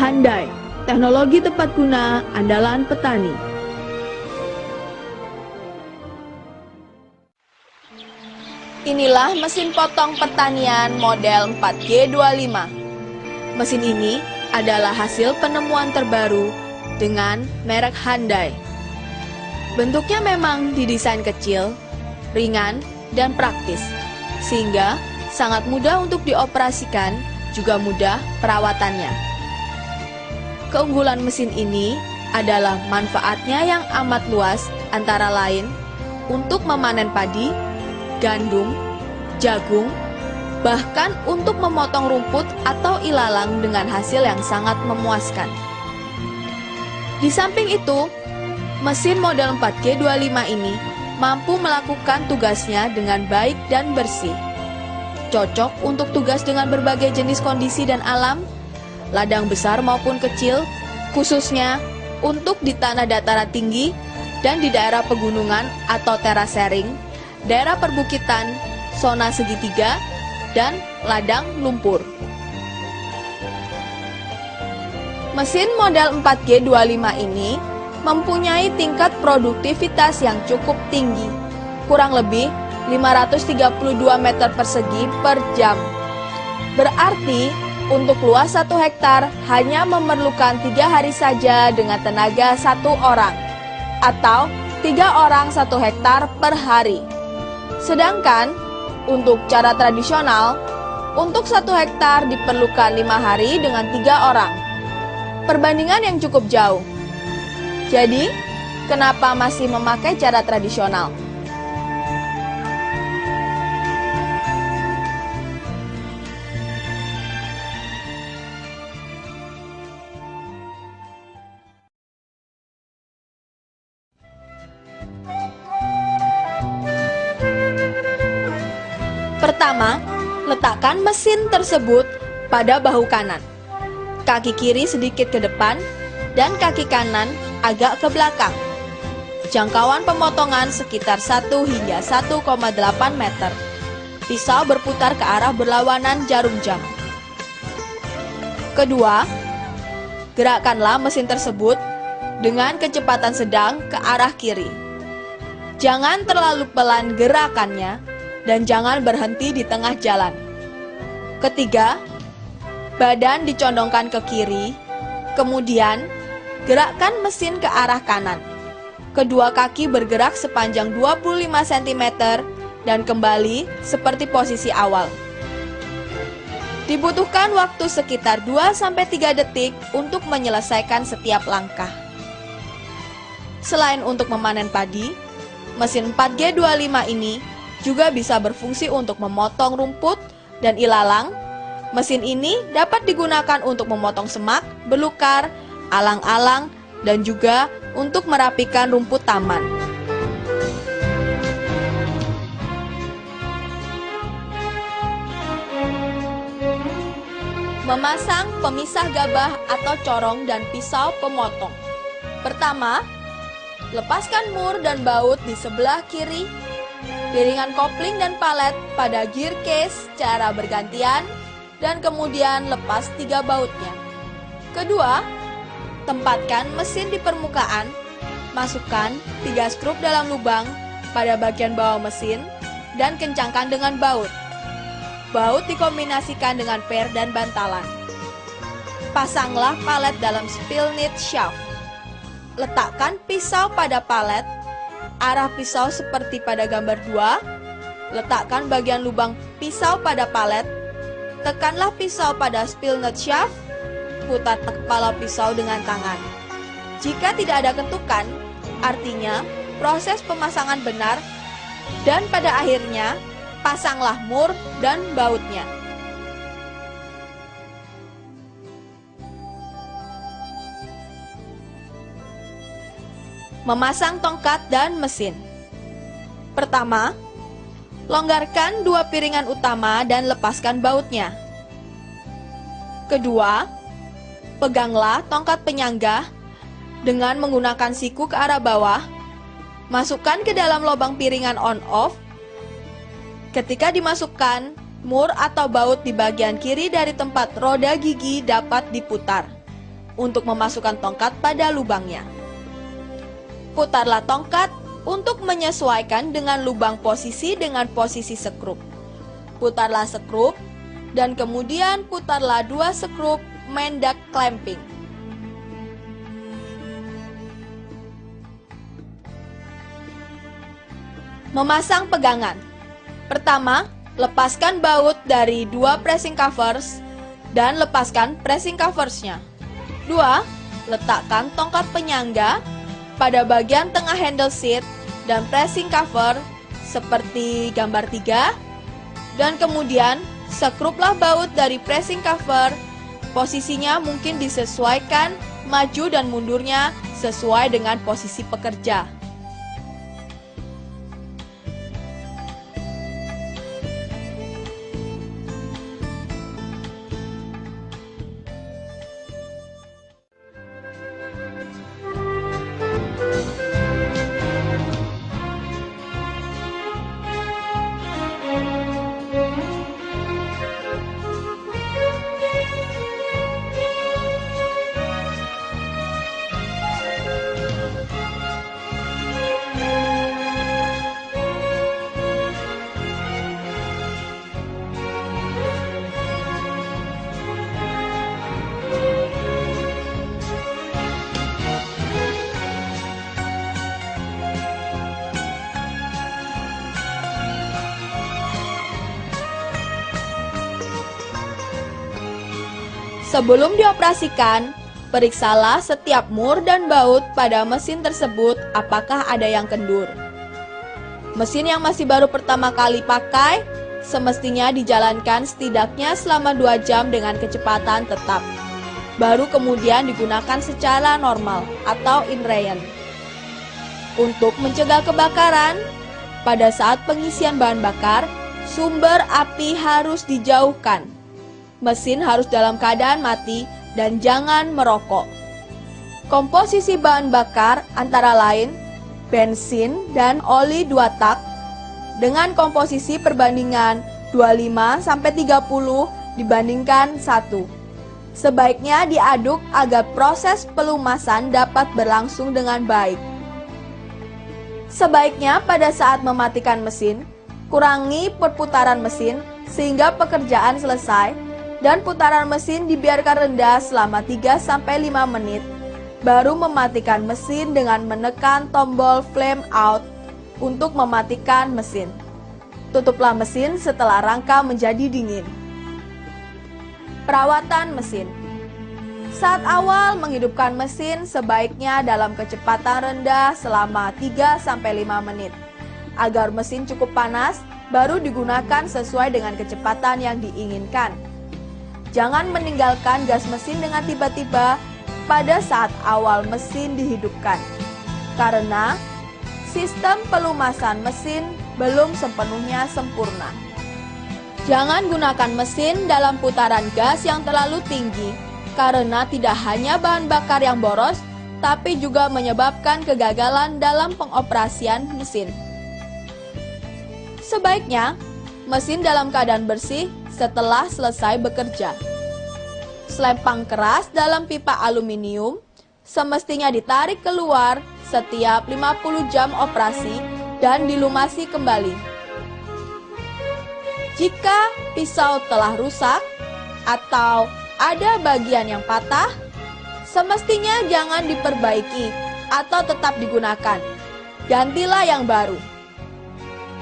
Hyundai, teknologi tepat guna andalan petani. Inilah mesin potong pertanian model 4G25. Mesin ini adalah hasil penemuan terbaru dengan merek Hyundai. Bentuknya memang didesain kecil, ringan, dan praktis, sehingga sangat mudah untuk dioperasikan, juga mudah perawatannya. Keunggulan mesin ini adalah manfaatnya yang amat luas, antara lain untuk memanen padi, gandum, jagung, bahkan untuk memotong rumput atau ilalang dengan hasil yang sangat memuaskan. Di samping itu, mesin model 4G25 ini mampu melakukan tugasnya dengan baik dan bersih. Cocok untuk tugas dengan berbagai jenis kondisi dan alam, ladang besar maupun kecil, khususnya untuk di tanah dataran tinggi dan di daerah pegunungan atau terasering, daerah perbukitan, zona segitiga, dan ladang lumpur. Mesin model 4G25 ini mempunyai tingkat produktivitas yang cukup tinggi, kurang lebih 532 meter persegi per jam. Berarti untuk luas 1 hektar hanya memerlukan 3 hari saja dengan tenaga 1 orang, atau 3 orang 1 hektar per hari. Sedangkan untuk cara tradisional, untuk 1 hektar diperlukan 5 hari dengan 3 orang. Perbandingan yang cukup jauh. Jadi, kenapa masih memakai cara tradisional? Pertama, letakkan mesin tersebut pada bahu kanan. Kaki kiri sedikit ke depan dan kaki kanan agak ke belakang. Jangkauan pemotongan sekitar 1 hingga 1,8 meter. Pisau berputar ke arah berlawanan jarum jam. Kedua, gerakkanlah mesin tersebut dengan kecepatan sedang ke arah kiri. Jangan terlalu pelan gerakannya dan jangan berhenti di tengah jalan. Ketiga, badan dicondongkan ke kiri, kemudian gerakkan mesin ke arah kanan. Kedua kaki bergerak sepanjang 25 cm dan kembali seperti posisi awal. Dibutuhkan waktu sekitar 2-3 detik untuk menyelesaikan setiap langkah. Selain untuk memanen padi, mesin 4G25 ini juga bisa berfungsi untuk memotong rumput dan ilalang. Mesin ini dapat digunakan untuk memotong semak, belukar, alang-alang, dan juga untuk merapikan rumput taman. Memasang pemisah gabah atau corong dan pisau pemotong. Pertama, lepaskan mur dan baut di sebelah kiri, piringan kopling dan palet pada gear case secara bergantian, dan kemudian lepas 3 bautnya. Kedua, tempatkan mesin di permukaan, masukkan 3 skrup dalam lubang pada bagian bawah mesin, dan kencangkan dengan baut. Baut dikombinasikan dengan per dan bantalan. Pasanglah palet dalam spill knit shaft. Letakkan pisau pada palet, arah pisau seperti pada gambar 2. Letakkan bagian lubang pisau pada palet. Tekanlah pisau pada spill knit shaft, putar kepala pisau dengan tangan. Jika tidak ada ketukan, artinya proses pemasangan benar, dan pada akhirnya pasanglah mur dan bautnya. Memasang tongkat dan mesin. Pertama, longgarkan 2 piringan utama dan lepaskan bautnya. Kedua, peganglah tongkat penyangga dengan menggunakan siku ke arah bawah. Masukkan ke dalam lubang piringan on-off. Ketika dimasukkan, mur atau baut di bagian kiri dari tempat roda gigi dapat diputar. untuk memasukkan tongkat pada lubangnya. Putarlah tongkat untuk menyesuaikan dengan lubang posisi dengan posisi sekrup. Putarlah sekrup dan kemudian putarlah 2 sekrup main duct clamping. Memasang pegangan. Pertama, lepaskan baut dari 2 pressing covers dan lepaskan pressing coversnya. 2. Letakkan tongkat penyangga pada bagian tengah handle seat dan pressing cover seperti gambar 3, dan kemudian sekruplah baut dari pressing cover. Posisinya mungkin disesuaikan maju dan mundurnya sesuai dengan posisi pekerja. Sebelum dioperasikan, periksalah setiap mur dan baut pada mesin tersebut apakah ada yang kendur. Mesin yang masih baru pertama kali pakai semestinya dijalankan setidaknya selama 2 jam dengan kecepatan tetap. Baru kemudian digunakan secara normal atau in rain. Untuk mencegah kebakaran, pada saat pengisian bahan bakar, sumber api harus dijauhkan. Mesin harus dalam keadaan mati dan jangan merokok. Komposisi bahan bakar antara lain bensin dan oli 2 tak dengan komposisi perbandingan 25-30 dibandingkan 1. Sebaiknya diaduk agar proses pelumasan dapat berlangsung dengan baik. Sebaiknya pada saat mematikan mesin, kurangi perputaran mesin sehingga pekerjaan selesai dan putaran mesin dibiarkan rendah selama 3-5 menit, baru mematikan mesin dengan menekan tombol flame out untuk mematikan mesin. Tutuplah mesin setelah rangka menjadi dingin. Perawatan mesin. Saat awal menghidupkan mesin sebaiknya dalam kecepatan rendah selama 3-5 menit. Agar mesin cukup panas, baru digunakan sesuai dengan kecepatan yang diinginkan. Jangan meninggalkan gas mesin dengan tiba-tiba pada saat awal mesin dihidupkan, karena sistem pelumasan mesin belum sepenuhnya sempurna. Jangan gunakan mesin dalam putaran gas yang terlalu tinggi, karena tidak hanya bahan bakar yang boros, tapi juga menyebabkan kegagalan dalam pengoperasian mesin. Sebaiknya, mesin dalam keadaan bersih setelah selesai bekerja. Selempang keras dalam pipa aluminium semestinya ditarik keluar setiap 50 jam operasi dan dilumasi kembali. Jika pisau telah rusak atau ada bagian yang patah, semestinya jangan diperbaiki atau tetap digunakan. Gantilah yang baru.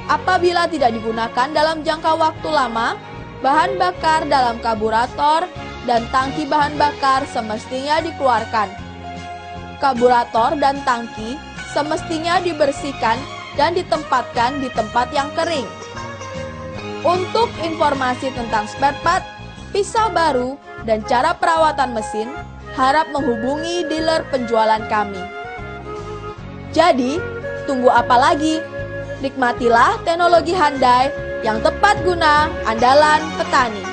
Apabila tidak digunakan dalam jangka waktu lama, bahan bakar dalam karburator dan tangki bahan bakar semestinya dikeluarkan. Karburator dan tangki semestinya dibersihkan dan ditempatkan di tempat yang kering. Untuk informasi tentang spare part, pisau baru, dan cara perawatan mesin, harap menghubungi dealer penjualan kami. Jadi, tunggu apa lagi? Nikmatilah teknologi Hyundai yang tepat guna andalan petani.